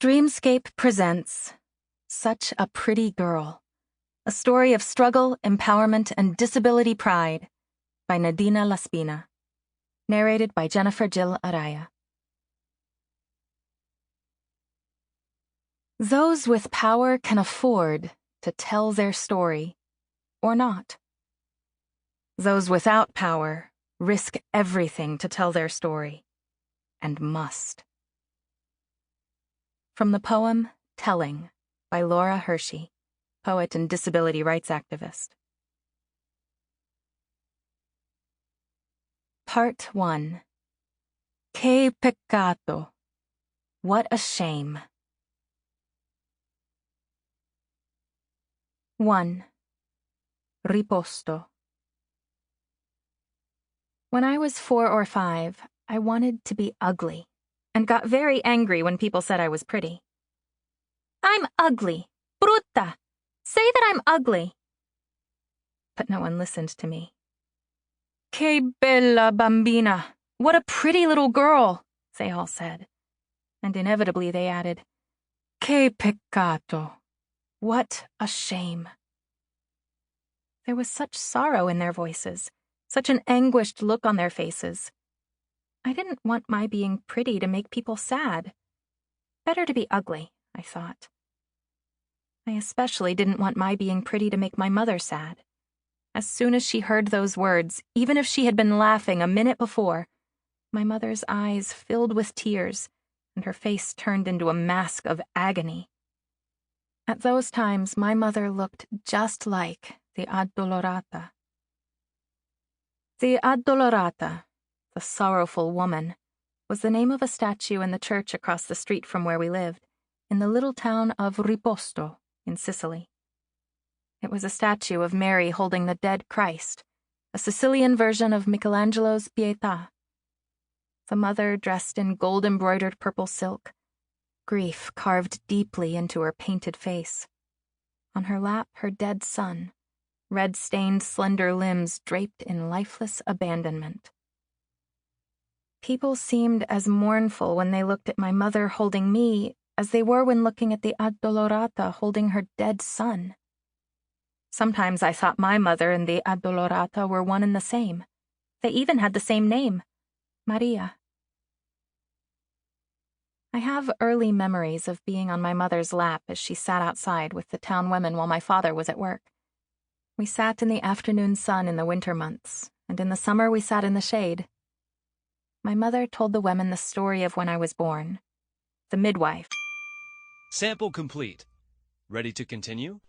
Dreamscape presents Such a Pretty Girl, a story of struggle, empowerment, and disability pride by Nadina LaSpina, narrated by Jennifer Jill Araya. Those with power can afford to tell their story, or not. Those without power risk everything to tell their story, and must. From the poem Telling by Laura Hershey, poet and disability rights activist. Part 1. Che peccato. What a shame. 1. Riposto. When I was 4 or 5, I wanted to be ugly, and got very angry when people said I was pretty. I'm ugly. Brutta. Say that I'm ugly. But no one listened to me. Che bella bambina. What a pretty little girl, they all said. And inevitably they added, Che peccato. What a shame. There was such sorrow in their voices, such an anguished look on their faces. I didn't want my being pretty to make people sad. Better to be ugly, I thought. I especially didn't want my being pretty to make my mother sad. As soon as she heard those words, even if she had been laughing a minute before, my mother's eyes filled with tears, and her face turned into a mask of agony. At those times, my mother looked just like the Addolorata. The Addolorata, the sorrowful woman, was the name of a statue in the church across the street from where we lived, in the little town of Riposto in Sicily. It was a statue of Mary holding the dead Christ, a Sicilian version of Michelangelo's Pietà. The mother dressed in gold-embroidered purple silk, grief carved deeply into her painted face. On her lap, her dead son, red-stained slender limbs draped in lifeless abandonment. People seemed as mournful when they looked at my mother holding me as they were when looking at the Addolorata holding her dead son. Sometimes I thought my mother and the Addolorata were one and the same. They even had the same name, Maria. I have early memories of being on my mother's lap as she sat outside with the town women while my father was at work. We sat in the afternoon sun in the winter months, and in the summer we sat in the shade. My mother told the women the story of when I was born. The midwife. Sample complete. Ready to continue?